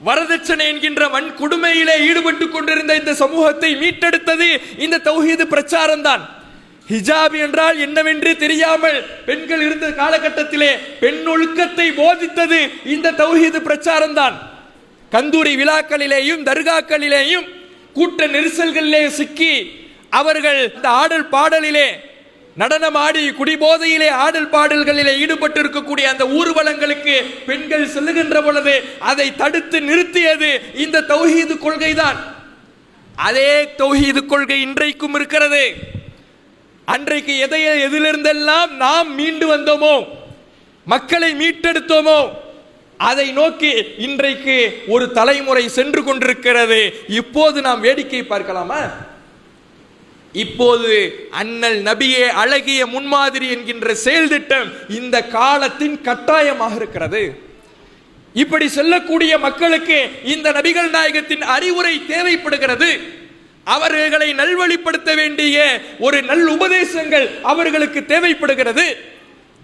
வரதட்சணை என்கின்ற வன் கொடுமையிலே ஈடுபட்டு கொண்டிருந்த இந்த சமூகத்தை மீட்டெடுத்தது இந்த தௌஹீது பிரச்சாரம் தான். ஹிஜாப் என்றால் என்னவென்று தெரியாமல் பெண்கள் இருந்த காலகட்டத்திலே பெண் ஒழுக்கத்தை போதித்தது இந்த தௌஹீது பிரச்சாரம் தான். கந்தூரி விழாக்களிலேயும் தர்காக்களிலேயும் கூட்ட நெரிசல்களிலே சிக்கி அவர்கள் இந்த ஆடல் பாடலிலே நடனமாடி குடிபோதையிலே ஆடல் பாடல்களிலே ஈடுபட்டு இருக்கக்கூடிய அந்த ஊர்வலங்களுக்கு பெண்கள் செல்லுகின்ற பொழுது அதை தடுத்து நிறுத்தியது இந்த தௌஹீது கொள்கைதான். அதே தௌஹீது கொள்கை இன்றைக்கும் இருக்கிறது. அன்றைக்கு எதிலிருந்தெல்லாம் நாம் மீண்டு வந்தோமோ, மக்களை மீட்டெடுத்தோமோ, அதை நோக்கி இன்றைக்கு ஒரு தலைமுறை சென்று கொண்டிருக்கிறது. இப்போது நாம் வேடிக்கை பார்க்கலாமா? இப்போது அண்ணல் நபியே அழகிய முன்மாதிரி என்கின்ற செயல் திட்டம் இந்த காலத்தின் கட்டாயமாக இருக்கிறது. இப்படி செல்லக்கூடிய மக்களுக்கு இந்த நபிகள் நாயகத்தின் அறிவுரை தேவைப்படுகிறது. அவர்களை நல்வழிப்படுத்த வேண்டிய ஒரு நல் உபதேசங்கள் அவர்களுக்கு தேவைப்படுகிறது.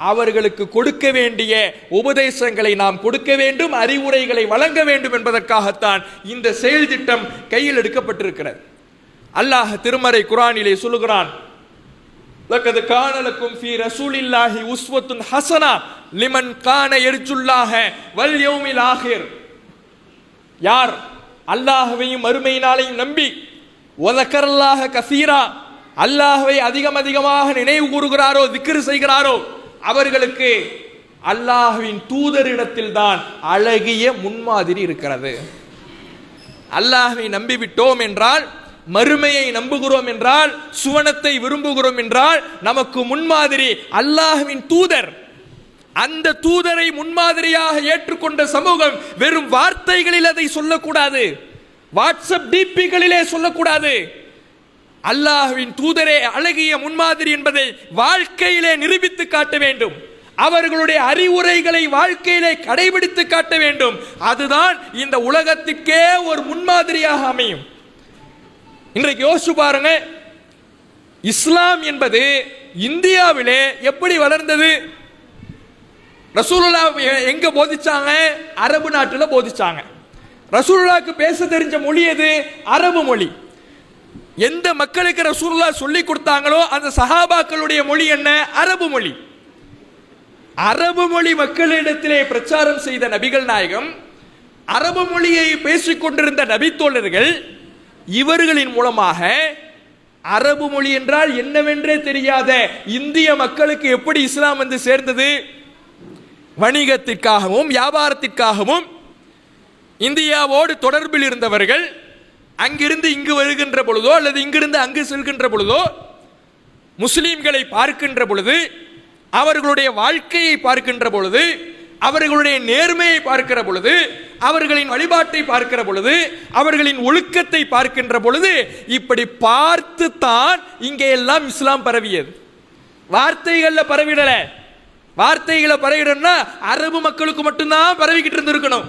அவர்களுக்கு கொடுக்க வேண்டிய உபதேசங்களை நாம் கொடுக்க வேண்டும், அறிவுரைகளை வழங்க வேண்டும் என்பதற்காகத்தான் இந்த செயல் திட்டம் கையில் எடுக்கப்பட்டிருக்கிறது. அல்லாஹ் திருமறை குர்ஆனிலே சொல்லுகிறான், லக்கத் கான லக்கும் ஃபீ ரசூலில்லாஹி உஸ்வத்துன் ஹஸனா லிமன் கான யர்ஜுல்லாஹ வல் யௌமில் ஆகிர். யார் அல்லாஹ்வையும் மறுமை நாளையும் நம்பி வதக்கரல்லாஹ கஸீரா, அல்லாஹ்வை அதிகமாக நினைவு கூறுகிறாரோ, திக்ர் செய்கிறாரோ, அவர்களுக்கு அல்லாஹ்வின் தூதரிடத்தில் தான் அழகிய முன்மாதிரி இருக்கிறது. அல்லாஹ்வை நம்பிவிட்டோம் என்றால், மறுமையை நம்புகிறோம் என்றால், சுவனத்தை விரும்புகிறோம் என்றால், நமக்கு முன்மாதிரி அல்லாஹ்வின் தூதர். அந்த தூதரை முன்மாதிரியாக ஏற்றுக்கொண்ட சமூகம் வெறும் வார்த்தைகளில் அதை சொல்லக்கூடாது, வாட்ஸ்அப் டிபிகளிலே சொல்லக்கூடாது. அல்லாஹ்வின் தூதரே அழகிய முன்மாதிரி என்பதை வாழ்க்கையிலே நிரூபித்து காட்ட வேண்டும். அவர்களுடைய அறிவுரைகளை வாழ்க்கையிலே கடைபிடித்து காட்ட வேண்டும். அதுதான் இந்த உலகத்திற்கே ஒரு முன்மாதிரியாக அமையும். இன்றைக்கு யோசிச்சு பாருங்க, இஸ்லாம் என்பது இந்தியாவிலே எப்படி வளர்ந்தது? ரசூலுல்லாஹ் எங்க போதிச்சாங்க? அரபு நாட்டில் போதிச்சாங்க. ரசூலுல்லாஹ்க்கு பேச தெரிஞ்ச மொழி எது? அரபு மொழி. எந்த மக்களுக்கு ரசூலுல்லாஹ் சொல்லி கொடுத்தாங்களோ அந்த சஹாபாக்களுடைய மொழி என்ன? அரபு மொழி. அரபு மொழி மக்களிடத்திலே பிரச்சாரம் செய்த நபிகள் நாயகம், அரபு மொழியை பேசிக் கொண்டிருந்த நபித்தோழர்கள், இவர்களின் மூலமாக அரபு மொழி என்றால் என்னவென்றே தெரியாத இந்திய மக்களுக்கு எப்படி இஸ்லாம் வந்து சேர்ந்தது? வணிகத்திற்காகவும் வியாபாரத்திற்காகவும் இந்தியாவோடு தொடர்பில் இருந்தவர்கள் அங்கிருந்து இங்கு வருகின்ற பொழுதோ அல்லது இங்கிருந்து அங்கு செல்கின்ற பொழுதோ முஸ்லிம்களை பார்க்கின்ற பொழுது, அவர்களுடைய வாழ்க்கையை பார்க்கின்ற பொழுது, அவர்களுடைய நேர்மையை பார்க்கிற பொழுது, அவர்களின் வழிபாட்டை பார்க்கிற பொழுது, அவர்களின் ஒழுக்கத்தை பார்க்கின்ற பொழுது, இப்படி பார்த்து தான் இங்கே எல்லாம் இஸ்லாம் பரவியது. வார்த்தைகள்ல பரவிடல. வார்த்தைகளை பரவிடணும்னா அரபு மக்களுக்கு மட்டும்தான் பரவிக்கிட்டு இருந்திருக்கணும்.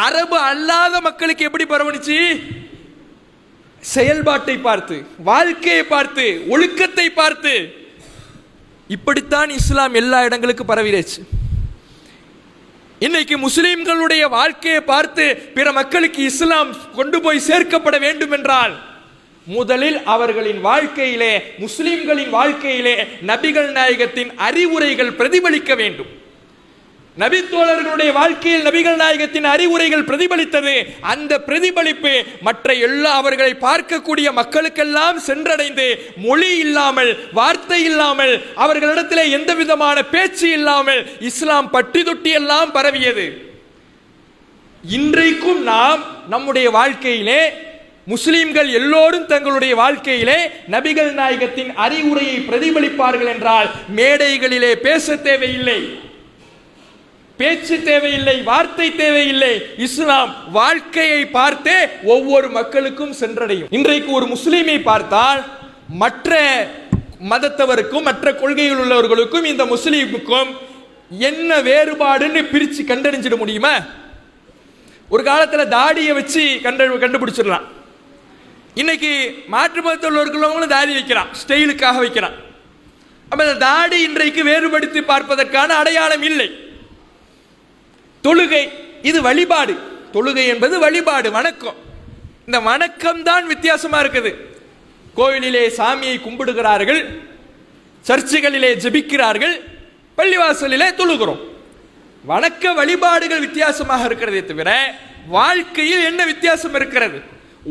அரபு அல்லாத மக்களுக்கு எப்படி பரவணுச்சு? செயல்பாட்டை பார்த்து, வாழ்க்கையை பார்த்து, ஒழுக்கத்தை பார்த்து. இப்படித்தான் இஸ்லாம் எல்லா இடங்களுக்கு பரவிடுச்சு. இன்னைக்கு முஸ்லிம்களுடைய வாழ்க்கையை பார்த்து பிற மக்களுக்கு இஸ்லாம் கொண்டு போய் சேர்க்கப்பட வேண்டும் என்றால், முதலில் அவர்களின் வாழ்க்கையிலே, முஸ்லிம்களின் வாழ்க்கையிலே நபிகள் நாயகத்தின் அறிவுரைகள் பிரதிபலிக்க வேண்டும். நபித்தோழர்களுடைய வாழ்க்கையில் நபிகள் நாயகத்தின் அறிவுரைகள் பிரதிபலித்தது. அந்த பிரதிபலிப்பு மற்ற எல்லா அவர்களை பார்க்கக்கூடிய மக்களுக்கெல்லாம் சென்றடைந்து, மொழி இல்லாமல், வார்த்தை இல்லாமல், அவர்களிடத்திலே எந்த விதமான பேச்சு இல்லாமல் இஸ்லாம் பட்டி தொட்டி எல்லாம் பரவியது. இன்றைக்கும் நாம் நம்முடைய வாழ்க்கையிலே, முஸ்லிம்கள் எல்லோரும் தங்களுடைய வாழ்க்கையிலே நபிகள் நாயகத்தின் அறிவுரையை பிரதிபலிப்பார்கள் என்றால், மேடைகளிலே பேச தேவையில்லை, பேச்சு தேவையில்லை, வார்த்தை தேவையில்லை. இஸ்லாம் வாழ்க்கையை பார்த்தே ஒவ்வொரு மக்களுக்கும் சென்றடையும். இன்றைக்கு ஒரு முஸ்லிமை பார்த்தால் மற்ற மதத்தவருக்கும் மற்ற கொள்கையில் உள்ளவர்களுக்கும் இந்த முஸ்லீமுக்கும் என்ன வேறுபாடுன்னு பிரிச்சு கண்டறிஞ்சிட முடியுமா? ஒரு காலத்தில் தாடியை வச்சு கண்டுபிடிச்சிடலாம். இன்னைக்கு மாற்று மதத்தில் உள்ளவர்களும் தாடி வைக்கிறான், ஸ்டைலுக்காக வைக்கிறான். அப்ப இந்த தாடி இன்றைக்கு வேறுபடுத்தி பார்ப்பதற்கான அடையாளம் இல்லை. தொழுகை இது வழிபாடு. தொழுகை என்பது வழிபாடு, வணக்கம். இந்த வணக்கம் தான் வித்தியாசமா இருக்குது. கோவிலிலே சாமியை கும்பிடுகிறார்கள், சர்ச்சுகளிலே ஜெபிக்கிறார்கள், பள்ளிவாசலிலே தொழுகிறோம். வணக்க வழிபாடுகள் வித்தியாசமாக இருக்கிறதே தவிர வாழ்க்கையில் என்ன வித்தியாசம் இருக்கிறது?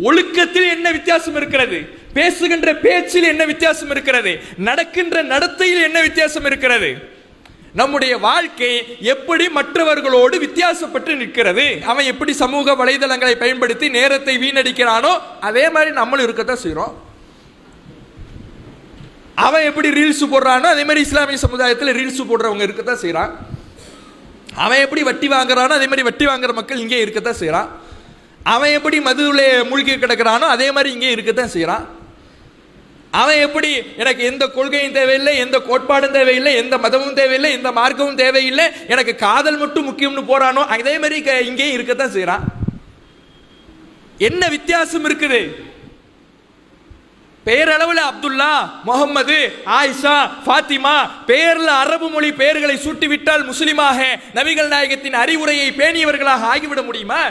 ஒழுக்கத்தில் என்ன வித்தியாசம் இருக்கிறது? பேசுகின்ற பேச்சில் என்ன வித்தியாசம் இருக்கிறது? நடக்கின்ற நடத்தையில் என்ன வித்தியாசம் இருக்கிறது? நம்முடைய வாழ்க்கை எப்படி மற்றவர்களோடு வித்தியாசப்பட்டு நிற்கிறது. அவன் எப்படி சமூக வலைதளங்களை பயன்படுத்தி நேரத்தை வீணடிக்கிறானோ அதே மாதிரி நம்மளும் இருக்கத்தான் செய்யறோம். அவன் எப்படி ரீல்ஸ் போடுறானோ அதே மாதிரி இஸ்லாமிய சமுதாயத்தில் ரீல்ஸ் போடுறவங்க இருக்கத்தான் செய்யறான். அவன் எப்படி வட்டி வாங்குறானோ அதே மாதிரி வட்டி வாங்குற மக்கள் இங்கே இருக்கத்தான் செய்யறான். அவன் எப்படி மதுவிலே மூழ்கி கிடக்கிறானோ அதே மாதிரி இங்கே இருக்கத்தான் செய்யறான். அவன் எப்படி எனக்கு எந்த கொள்கையும் தேவையில்லை, எந்த கோட்பாடும் தேவையில்லை, எந்த மதமும் தேவையில்லை, எந்த மார்க்கமும் தேவையில்லை, எனக்கு காதல் மட்டும் முக்கியம்னு போறானோ அதே மாதிரி இங்கே இருக்கத்தான் செய்யறான். என்ன வித்தியாசம் இருக்குது? பெயரளவில் அப்துல்லா, முகமது, ஆயிஷா, ஃபாத்திமா பெயர்ல அரபு மொழி பெயர்களை சூட்டிவிட்டால் முஸ்லிமாக நபிகள் நாயகத்தின் அறிவுரையை பேணியவர்களாக ஆகிவிட முடியுமா?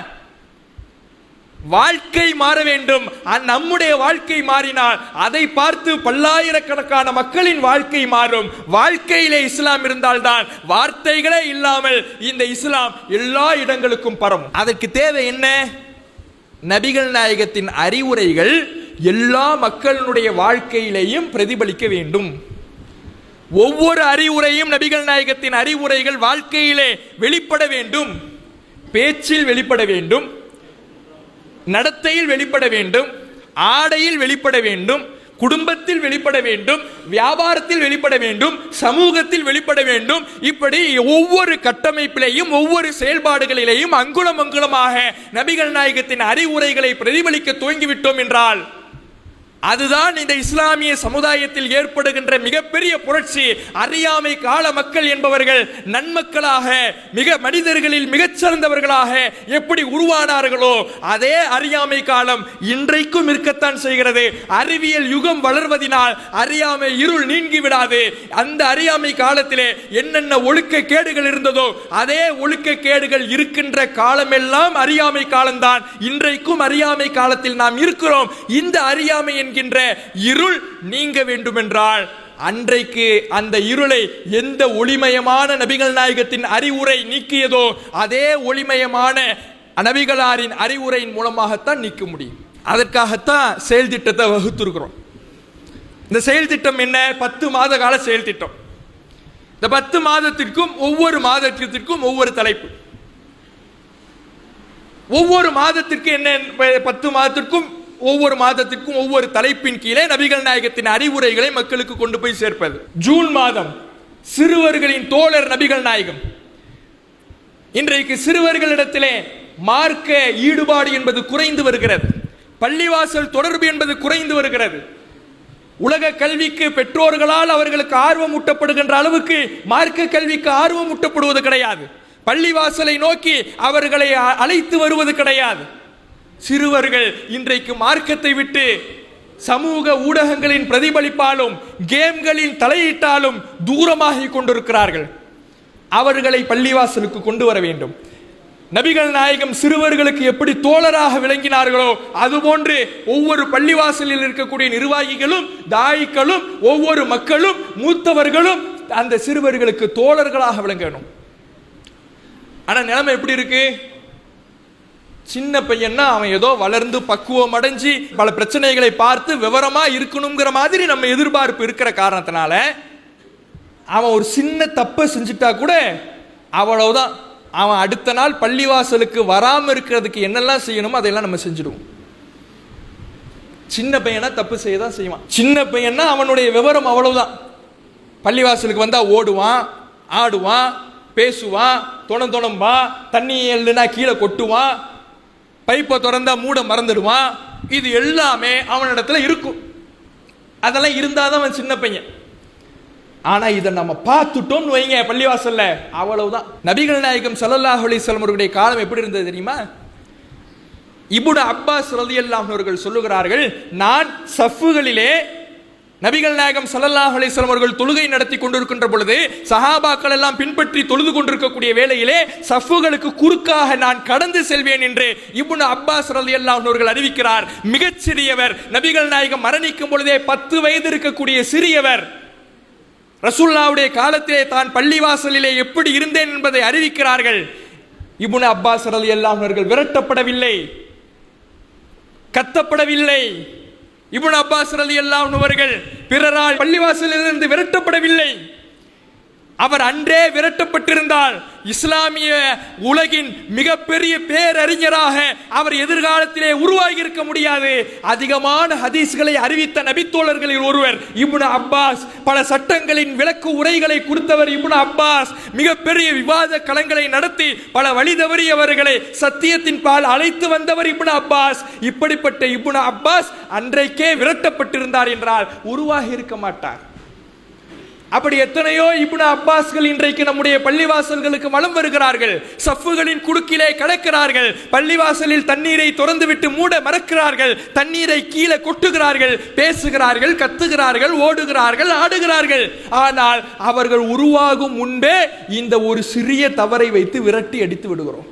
வாழ்க்கை மாற வேண்டும். நம்முடைய வாழ்க்கை மாறினால் அதை பார்த்து பல்லாயிரக்கணக்கான மக்களின் வாழ்க்கை மாறும். வாழ்க்கையிலே இஸ்லாம் இருந்தால்தான், வார்த்தைகளே இல்லாமல் இந்த இஸ்லாம் எல்லா இடங்களுக்கும் பரவும். அதற்கு தேவை என்ன? நபிகள் நாயகத்தின் அறிவுரைகள் எல்லா மக்களுடைய வாழ்க்கையிலேயும் பிரதிபலிக்க வேண்டும். ஒவ்வொரு அறிவுரையும் நபிகள் நாயகத்தின் அறிவுரைகள் வாழ்க்கையிலே வெளிப்பட வேண்டும். பேச்சில் வெளிப்பட வேண்டும், நடத்தையில் வெளிப்பட வேண்டும், ஆடையில் வெளிப்பட வேண்டும், குடும்பத்தில் வெளிப்பட வேண்டும், வியாபாரத்தில் வெளிப்பட வேண்டும், சமூகத்தில் வெளிப்பட வேண்டும். இப்படி ஒவ்வொரு கட்டமைப்பிலேயும் ஒவ்வொரு செயல்பாடுகளிலேயும் அங்குலம் அங்குலமாக நபிகள் நாயகத்தின் அறிவுரைகளை பிரதிபலிக்க துவங்கிவிட்டோம் என்றால் அதுதான் இந்த இஸ்லாமிய சமுதாயத்தில் ஏற்படுகின்ற மிகப்பெரிய புரட்சி. அறியாமை கால மக்கள் என்பவர்கள் நன்மக்களாக, மிக மனிதர்களில் மிகச்சிறந்தவர்களாக எப்படி உருவானார்களோ அதே அறியாமை காலம் இன்றைக்கும் இருக்கத்தான் செய்கிறது. அறிவியல் யுகம் வளர்வதினால் அறியாமை இருள் நீங்கி விடாது. அந்த அறியாமை காலத்திலே என்னென்ன ஒழுக்க கேடுகள் இருந்ததோ அதே ஒழுக்க கேடுகள் இருக்கின்ற காலமெல்லாம் அறியாமை காலம்தான். இன்றைக்கும் அறியாமை காலத்தில் நாம் இருக்கிறோம். இந்த அறியாமை என்கின்ற இருள் நீங்க வேண்டுமென்றால் அன்றைக்கு அந்த இருளை எந்த ஒளிமயமான நபிகள் நாயகத்தின் அறிவுரை நீக்கியதோ அதே ஒளிமயமான நபிகளாரின் அறிவுரையின் மூலமாகத்தான் நீக்க முடியும். அதற்காகத்தான் செயல் திட்டத்தை வகுத்திருக்கிறோம். இந்த செயல் திட்டம் என்ன? 10 மாத கால செயல் திட்டம். இந்த 10 மாதத்திற்கும் ஒவ்வொரு மாதத்திற்கும் ஒவ்வொரு தலைப்பு. ஒவ்வொரு மாதத்திற்கு என்ன? 10 மாதத்திற்கும் ஒவ்வொரு மாதத்திற்கும் ஒவ்வொரு தலைப்பின் கீழே நபிகள் நாயகத்தின் அறிவுரைகளை மக்களுக்கு கொண்டு போய் சேர்ப்பது. ஜூன் மாதம் சிறுவர்களின் தோழர் நபிகள் நாயகம். இன்றைக்கு சிறுவர்களிடத்திலே மார்க்க ஈடுபாடு என்பது குறைந்து வருகிறது. பள்ளிவாசல் தொடர்பு என்பது குறைந்து வருகிறது. உலக கல்விக்கு பெற்றோர்களால் அவர்களுக்கு ஆர்வம் ஊட்டப்படுகின்ற அளவுக்கு மார்க்க கல்விக்கு ஆர்வம் ஊட்டப்படுவது கிடையாது. பள்ளிவாசலை நோக்கி அவர்களை அழைத்து வருவது கிடையாது. சிறுவர்கள் இன்றைக்கு மார்க்கத்தை விட்டு சமூக ஊடகங்களின் பிரதிபலிப்பாலும் கேம்களின் தலையீட்டாலும் தூரமாகிக் கொண்டிருக்கிறார்கள். அவர்களை பள்ளிவாசலுக்கு கொண்டு வர வேண்டும். நபிகள் நாயகம் சிறுவர்களுக்கு எப்படி தோழராக விளங்கினார்களோ அதுபோன்று ஒவ்வொரு பள்ளிவாசலில் இருக்கக்கூடிய நிர்வாகிகளும் தாயிகளும் ஒவ்வொரு மக்களும் மூத்தவர்களும் அந்த சிறுவர்களுக்கு தோழர்களாக விளங்கணும். ஆனா நிலைமை எப்படி இருக்கு? சின்ன பையன்னா அவன் ஏதோ வளர்ந்து பக்குவம் அடைஞ்சு பல பிரச்சனைகளை பார்த்து விவரமா இருக்கணுங்கிற மாதிரி நம்ம எதிர்பார்ப்பு இருக்கிற காரணத்தினால அவன் ஒரு சின்ன தப்பை செஞ்சுட்டா கூட அவ்வளவுதான். அவன் அடுத்த நாள் பள்ளிவாசலுக்கு வராம இருக்கிறதுக்கு என்னெல்லாம் செய்யணுமோ அதையெல்லாம் நம்ம செஞ்சிடுவோம். சின்ன பையனா தப்பு செய்ய தான் செய்வான். சின்ன பையனா அவனுடைய விவரம் அவ்வளவுதான். பள்ளிவாசலுக்கு வந்தா ஓடுவான், ஆடுவான், பேசுவான், தொணம்பா, தண்ணி இல்லைன்னா கீழே கொட்டுவான், பைப்பை திறந்தா மூட மறந்துடுவான். இது எல்லாமே அவனிடத்துல இருக்கும். அதெல்லாம் இருந்தாதான் அவன் சின்ன பையன். ஆனா இதை நம்ம பார்த்துட்டோம்னு வைங்க பள்ளிவாசல்ல, அவ்வளவுதான். நபிகள் நாயகம் ஸல்லல்லாஹு அலைஹி வஸல்லம் அவர்களுடைய காலம் எப்படி இருந்தது தெரியுமா? இப்னு அப்பாஸ் ரலியல்லாஹு அவர்கள் சொல்லுகிறார்கள், நான் சஃப்புகளிலே நபிகள் நாயகம் ஸல்லல்லாஹு அலைஹி வஸல்லம் அவர்கள் தொழுகை நடத்தி கொண்டிருக்கின்ற பொழுது சஹாபாக்கள் எல்லாம் பின்பற்றி தொழுது கொண்டிருக்கக்கூடிய வேளையிலே சஃப்புகளுக்கு குறுக்காக நான் கடந்து செல்வேன் என்று இப்னு அப்பாஸ் ரலியல்லாஹு அவர்கள் அறிவிக்கிறார். மிகச் சிறியவர். நபிகள் நாயகம் மரணிக்கும் பொழுதே 10 வயது இருக்கக்கூடிய சிறியவர். ரசூலுல்லாஹ்வுடைய காலத்திலே தான் பள்ளிவாசலிலே எப்படி இருந்தேன் என்பதை அறிவிக்கிறார்கள். இப்னு அப்பாஸ் ரலியல்லாஹு அவர்கள் விரட்டப்படவில்லை, கத்தப்படவில்லை. இப்னு அப்பாஸ் ரலியல்லாஹு அவர்கள் பிறரால் பள்ளிவாசலிலிருந்து விரட்டப்படவில்லை. அவர் அன்றே விரட்டப்பட்டிருந்தால் இஸ்லாமிய உலகின் மிகப்பெரிய பேரறிஞராக அவர் எதிர்காலத்திலே உருவாகி இருக்க முடியாது. அதிகமான ஹதீஸ்களை அறிவித்த நபித்தோழர்களில் ஒருவர் இப்னு அப்பாஸ். பல சட்டங்களின் விளக்கு உரைகளை கொடுத்தவர் இப்னு அப்பாஸ். மிகப்பெரிய விவாத களங்களை நடத்தி பல வழி தவறியவர்களை சத்தியத்தின் பால் அழைத்து வந்தவர் இப்னு அப்பாஸ். இப்படிப்பட்ட இப்னு அப்பாஸ் அன்றைக்கே விரட்டப்பட்டிருந்தார் என்றால் உருவாகி இருக்க மாட்டார். அப்படி எத்தனையோ இப்னு அப்பாஸ்கள் இன்றைக்கு நம்முடைய பள்ளிவாசல்களுக்கு வலம் வருகிறார்கள். சஃப்புகளின் குறுக்கிலே கடக்கிறார்கள். பள்ளிவாசலில் தண்ணீரை திறந்துவிட்டு மூட மறக்கிறார்கள். தண்ணீரை கீழே கொட்டுகிறார்கள், பேசுகிறார்கள், கத்துகிறார்கள், ஓடுகிறார்கள், ஆடுகிறார்கள். ஆனால் அவர்கள் உருவாகும் முன்பே இந்த ஒரு சிறிய தவறை வைத்து விரட்டி அடித்து விடுகிறோம்.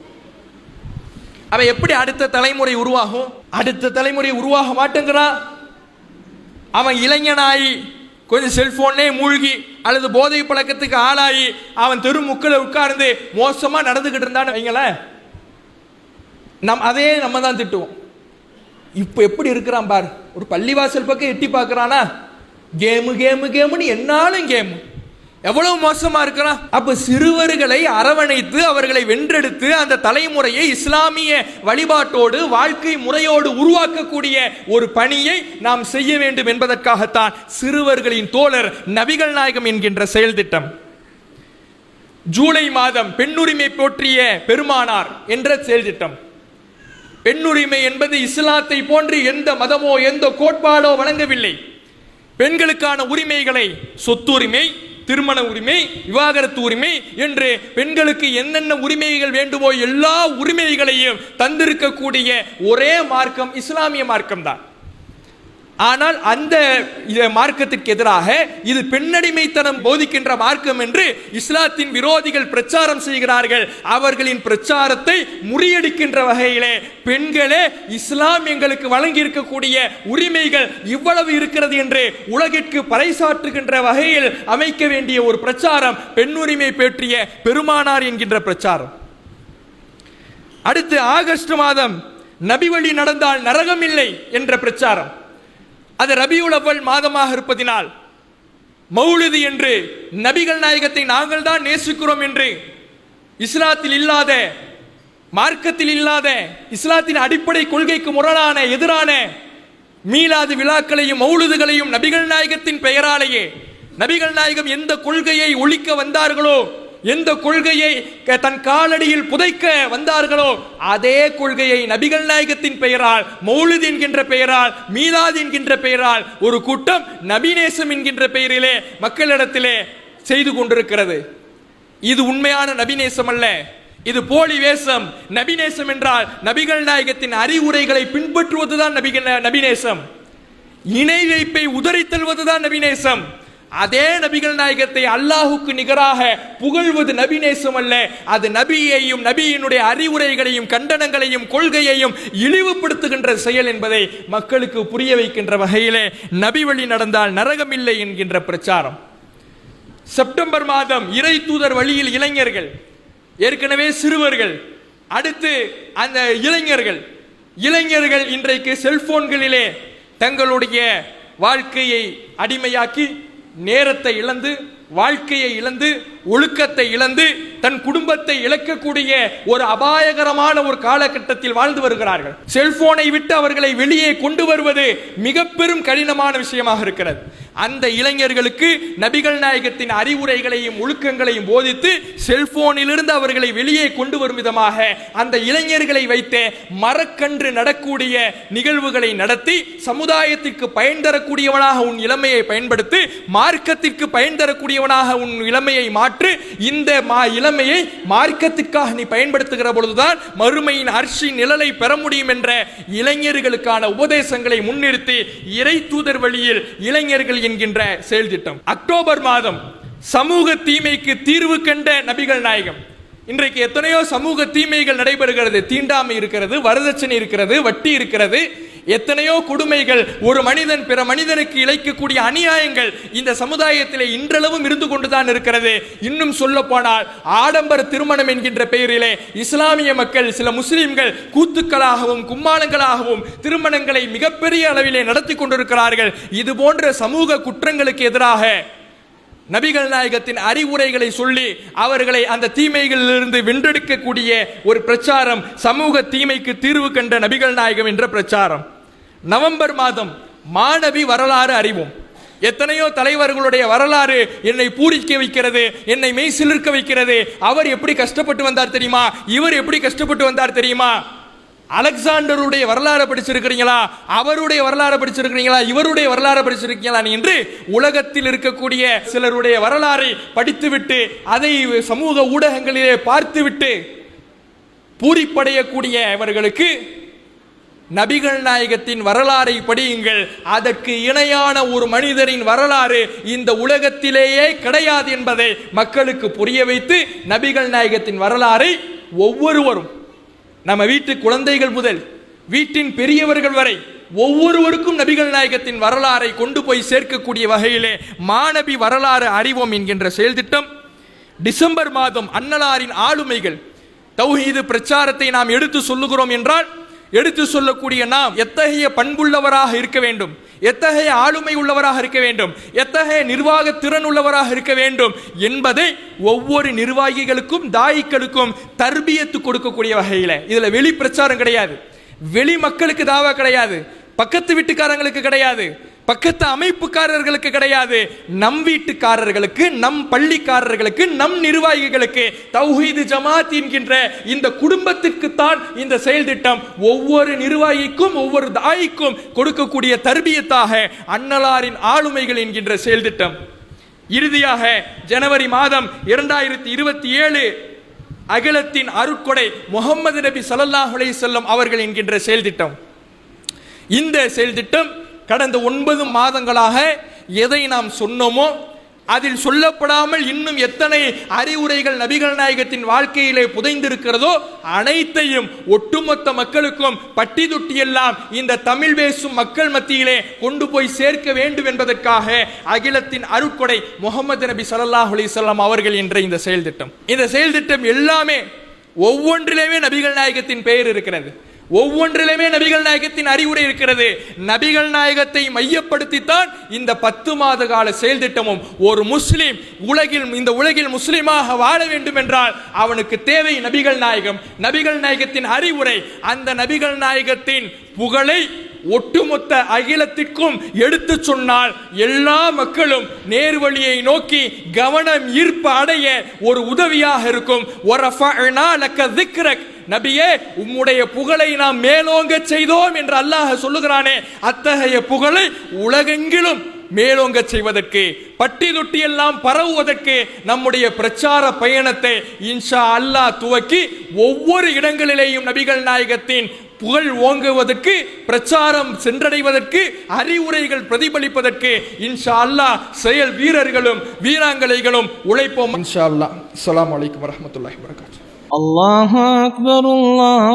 அவன் எப்படி அடுத்த தலைமுறை உருவாகும்? அடுத்த தலைமுறை உருவாக மாட்டேங்கிறான். அவன் இளைஞனாயி கொஞ்சம் செல்போனே மூழ்கி அல்லது போதை பழக்கத்துக்கு ஆளாகி அவன் தெருமுக்களை உட்கார்ந்து மோசமா நடந்துகிட்டு இருந்தான்னு வைங்களேன், நம்ம தான் திட்டுவோம். இப்ப எப்படி இருக்கிறான் பார். ஒரு பள்ளிவாசல் பக்கம் எட்டி பார்க்கறானா, கேமு கேமு கேமுன்னு என்னாலும் கேமு. எவ்வளவு மோசமா இருக்கிறான். அப்ப சிறுவர்களை அரவணைத்து அவர்களை வென்றெடுத்து அந்த தலைமுறையை இஸ்லாமிய வழிபாட்டோடு வாழ்க்கை முறையோடு உருவாக்கக்கூடிய ஒரு பணியை நாம் செய்ய வேண்டும் என்பதற்காகத்தான் சிறுவர்களின் தோழர் நபிகள் நாயகம் என்கின்ற செயல் திட்டம். ஜூலை மாதம் பெண்ணுரிமை போற்றிய பெருமானார் என்ற செயல் திட்டம். பெண்ணுரிமை என்பது இஸ்லாத்தை போன்று எந்த மதமோ எந்த கோட்பாடோ வழங்கவில்லை. பெண்களுக்கான உரிமைகளை, சொத்துரிமை, திருமண உரிமை, விவாகரத்து உரிமை என்று பெண்களுக்கு என்னென்ன உரிமைகள் வேண்டுமோ எல்லா உரிமைகளையும் தந்திருக்கக்கூடிய ஒரே மார்க்கம் இஸ்லாமிய மார்க்கம் தான். ஆனால் அந்த மார்க்கத்திற்கு எதிராக இது பெண்ணடிமைத்தனம் போதிக்கின்ற மார்க்கம் என்று இஸ்லாத்தின் விரோதிகள் பிரச்சாரம் செய்கிறார்கள். அவர்களின் பிரச்சாரத்தை முறியடிக்கின்ற வகையிலே பெண்களே இஸ்லாம் எங்களுக்கு வழங்கி இருக்கக்கூடிய உரிமைகள் இவ்வளவு இருக்கிறது என்று உலகிற்கு பறைசாற்றுகின்ற வகையில் அமைக்க வேண்டிய ஒரு பிரச்சாரம் பெண்ணுரிமை பற்றிய பெருமானார் என்கின்ற பிரச்சாரம். அடுத்து ஆகஸ்ட் மாதம் நபி வழி நடந்தால் நரகம் இல்லை என்ற பிரச்சாரம். அது ரபியுல் அவ்வல் மாதமாக இருப்பதினால் மௌலிது என்று நபிகள் நாயகத்தை நாங்கள் தான் நேசிக்கிறோம் என்று இஸ்லாத்தில் இல்லாத, மார்க்கத்தில் இல்லாத, இஸ்லாத்தின் அடிப்படை கொள்கைக்கு முரணான எதிரான மீலாது விழாக்களையும் மௌலிதுகளையும் நபிகள் நாயகத்தின் பெயராலேயே, நபிகள் நாயகம் எந்த கொள்கையை ஒழிக்க வந்தார்களோ, எந்த கொள்கையை தன் காலடியில் புதைக்க வந்தார்களோ அதே கொள்கையை நபிகள் நாயகத்தின் பெயரால், மௌலித் என்கின்ற பெயரால், மீலாத் என்கின்ற பெயரால் ஒரு கூட்டம் நபிநேசம் என்கின்ற பெயரிலே மக்களிடத்திலே செய்து கொண்டிருக்கிறது. இது உண்மையான நபிநேசம் அல்ல, இது போலி வேஷம். நபிநேசம் என்றால் நபிகள் நாயகத்தின் அறிவுரைகளை பின்பற்றுவதுதான் நபிநேசம். இணை வைப்பை உதறி தள்ளுவதுதான் நபிநேசம். அதே நபிகள் நாயகத்தை அல்லாஹுக்கு நிகராக புகழ்வது நபிநேசம் அல்ல. அது நபியையும் நபியினுடைய அறிவுரைகளையும் கண்டனங்களையும் கொள்கையையும் இழிவுபடுத்துகின்ற செயல் என்பதை மக்களுக்கு புரிய வைக்கின்ற வகையிலே நபி வழி நடந்தால் நரகம் இல்லை என்கின்ற பிரச்சாரம். செப்டம்பர் மாதம் இறை தூதர் வழியில் இளைஞர்கள், ஏற்கனவே சிறுவர்கள், அடுத்து அந்த இளைஞர்கள் இன்றைக்கு செல்போன்களிலே தங்களுடைய வாழ்க்கையை அடிமையாக்கி நேரத்தை இழந்து, வாழ்க்கையை இழந்து, ஒழுக்கத்தை இழந்து, தன் குடும்பத்தை இழக்கக்கூடிய ஒரு அபாயகரமான ஒரு காலகட்டத்தில் வாழ்ந்து வருகிறார்கள். செல்போனை விட்டு அவர்களை வெளியே கொண்டு வருவது மிக பெரும் கடினமான விஷயமாக இருக்கிறது. அந்த இளைஞர்களுக்கு நபிகள் நாயகத்தின் அறிவுரைகளையும் ஒழுக்கங்களையும் போதித்து செல்போனிலிருந்து அவர்களை வெளியே கொண்டு வரும் விதமாக அந்த இளைஞர்களை வைத்து மரக்கன்று நடக்கூடிய நிகழ்வுகளை நடத்தி சமுதாயத்திற்கு பயன் தரக்கூடியவனாக உன் இளமையை பயன்படுத்தி, மார்க்கத்திற்கு பயன் தரக்கூடியவனாக உன் இளமையை மாற்று. இந்த இளமையை மார்க்கத்திற்காக நீ பயன்படுத்துகிற பொழுதுதான் மறுமையின் அர்ஷி நிழலை பெற முடியும் என்ற இளைஞர்களுக்கான உபதேசங்களை முன்னிறுத்தி இறை தூதர் வழியில் இளைஞர்கள் என்கின்ற செயல் திட்டம். அக்டோபர் மாதம் சமூக தீமைக்கு தீர்வு கண்ட நபிகள் நாயகம். இன்றைக்கு எத்தனையோ சமூக தீமைகள் நடைபெறுகிறது. தீண்டாமை இருக்கிறது, வரதட்சணை இருக்கிறது, வட்டி இருக்கிறது, எத்தனையோ கொடுமைகள், ஒரு மனிதன் பிற மனிதனுக்கு இழைக்கக்கூடிய அநியாயங்கள் இந்த சமுதாயத்திலே இன்றளவும் இருந்து கொண்டுதான் இருக்கிறது. இன்னும் சொல்ல போனால் ஆடம்பர திருமணம் என்கின்ற பெயரிலே இஸ்லாமிய மக்கள், சில முஸ்லிம்கள் கூத்துக்களாகவும் கும்மாளங்களாகவும் திருமணங்களை மிகப்பெரிய அளவிலே நடத்தி கொண்டிருக்கிறார்கள். இது போன்ற சமூக குற்றங்களுக்கு எதிராக நபிகள் நாயகத்தின் அறிவுரைகளை சொல்லி அவர்களை அந்த தீமைகளிலிருந்து வென்றெடுக்கக்கூடிய ஒரு பிரச்சாரம், சமூக தீமைக்கு தீர்வு கண்ட நபிகள் நாயகம் என்ற பிரச்சாரம். நவம்பர் மாதம் மாணவி வரலாறு அறிவோம். எத்தனையோ தலைவர்களுடைய வரலாறு என்னை பூரிக்க வைக்கிறது, என்னை மெய் சிலிர்க்க வைக்கிறது. அவர் எப்படி கஷ்டப்பட்டு வந்தார் தெரியுமா, இவர் எப்படி கஷ்டப்பட்டு வந்தார் தெரியுமா. அலெக்சாண்டருடைய வரலாறு படிச்சிருக்கிறீங்களா, அவருடைய வரலாறு படிச்சிருக்கிறீங்களா, இவருடைய வரலாறு படிச்சிருக்கீங்களா என்று உலகத்தில் இருக்கக்கூடிய சிலருடைய வரலாறை படித்துவிட்டு அதை சமூக ஊடகங்களிலே பார்த்துவிட்டு பூரிப்படையக்கூடியவர்களுக்கு நபிகள் நாயகத்தின் வரலாறை படியுங்கள், அதற்கு இணையான ஒரு மனிதரின் வரலாறு இந்த உலகத்திலேயே கிடையாது என்பதை மக்களுக்கு புரிய வைத்து நபிகள் நாயகத்தின் வரலாறை ஒவ்வொருவரும், நம்ம வீட்டு குழந்தைகள் முதல் வீட்டின் பெரியவர்கள் வரை ஒவ்வொருவருக்கும் நபிகள் நாயகத்தின் வரலாறை கொண்டு போய் சேர்க்கக்கூடிய வகையிலே மாணவி வரலாறு அறிவோம் என்கின்ற செயல் திட்டம். டிசம்பர் மாதம் அன்னலாரின் ஆளுமைகள், தௌஹீது பிரச்சாரத்தை நாம் எடுத்து சொல்லுகிறோம் என்றால், எடுத்து சொல்லக்கூடிய நாம் எத்தகைய பண்புள்ளவராக இருக்க வேண்டும், எத்தகைய ஆளுமை உள்ளவராக இருக்க வேண்டும், எத்தகைய நிர்வாக திறன் உள்ளவராக இருக்க வேண்டும் என்பதை ஒவ்வொரு நிர்வாகிகளுக்கும் தாயிகளுக்கும் தர்பியத்து கொடுக்கக்கூடிய வகையில். இதுல வெளி பிரச்சாரம் கிடையாது, வெளி மக்களுக்கு தாவா கிடையாது, பக்கத்து வீட்டுக்காரங்களுக்கு கிடையாது, பக்கத்து அமைப்புக்காரர்களுக்கு கிடையாது, நம் வீட்டுக்காரர்களுக்கு, நம் பள்ளிக்காரர்களுக்கு, நம் நிர்வாகிகளுக்கு, தௌஹீது ஜமாத் என்கின்ற இந்த குடும்பத்திற்குத்தான் இந்த செயல் திட்டம். ஒவ்வொரு நிர்வாகிக்கும் ஒவ்வொரு தாய்க்கும் கொடுக்கக்கூடிய தர்பியத்தாக அன்னலாரின் ஆளுமைகள் என்கின்ற செயல் திட்டம். இறுதியாக ஜனவரி மாதம் 2027 அகிலத்தின் அருட்கொடை முஹம்மது நபி ஸல்லல்லாஹு அலைஹி வஸல்லம் அவர்கள் என்கின்ற செயல் திட்டம். இந்த செயல் திட்டம் கடந்த 9 மாதங்களாக எதை நாம் சொன்னோமோ அதில் சொல்லப்படாமல் இன்னும் எத்தனை அறிவுரைகள் நபிகள் நாயகத்தின் வாழ்க்கையிலே புதைந்திருக்கிறதோ அனைத்தையும் ஒட்டுமொத்த மக்களுக்கும் பட்டி தொட்டி எல்லாம் இந்த தமிழ் பேசும் மக்கள் மத்தியிலே கொண்டு போய் சேர்க்க வேண்டும் என்பதற்காக அகிலத்தின் அருட்கொடை முஹம்மது நபி ஸல்லல்லாஹு அலைஹி வஸல்லம் அவர்கள் என்ற இந்த செயல் திட்டம். இந்த செயல் திட்டம் எல்லாமே ஒவ்வொன்றிலேயே நபிகள் நாயகத்தின் பெயர் இருக்கிறது, ஒவ்வொன்றிலுமே நபிகள் நாயகத்தின் அறிவுரை இருக்கிறது. நபிகள் நாயகத்தை மையப்படுத்தித்தான் இந்த 10 மாத கால செயல் திட்டமும். ஒரு முஸ்லிம் இந்த உலகில் முஸ்லிமாக வாழ வேண்டும் என்றால் அவனுக்கு தேவை நபிகள் நாயகம், நபிகள் நாயகத்தின் அறிவுரை. அந்த நபிகள் நாயகத்தின் புகழை ஒட்டுமொத்த அகிலத்திற்கும் எடுத்து சொன்னால் எல்லா மக்களும் நேர்வழியை நோக்கி கவனம் ஈர்ப்பு அடைய ஒரு உதவியாக இருக்கும். நபியே, உம்முடைய புகழை நாம் மேலோங்க செய்தோம் என்று அல்லாஹ் சொல்லுகிறானே, அத்தகைய புகழை உலகெங்கிலும் மேலோங்க செய்வதற்கு, பட்டி தொட்டி எல்லாம் பரவுவதற்கு நம்முடைய பிரச்சார பயணத்தை இன்ஷா அல்லாஹ் துவக்கி ஒவ்வொரு இடங்களிலேயும் நபிகள் நாயகத்தின் புகழ் ஓங்குவதற்கு, பிரச்சாரம் சென்றடைவதற்கு, அறிவுரைகள் பிரதிபலிப்பதற்கு இன்ஷா அல்லாஹ் செயல் வீரர்களும் வீராங்கனைகளும் உழைப்போம் இன்ஷா அல்லாஹ். அஸ்ஸலாமு அலைக்கும் வரஹ்மத்துல்லாஹி வபரகாத்துஹு. அல்லாஹு அக்பர், அல்லாஹ்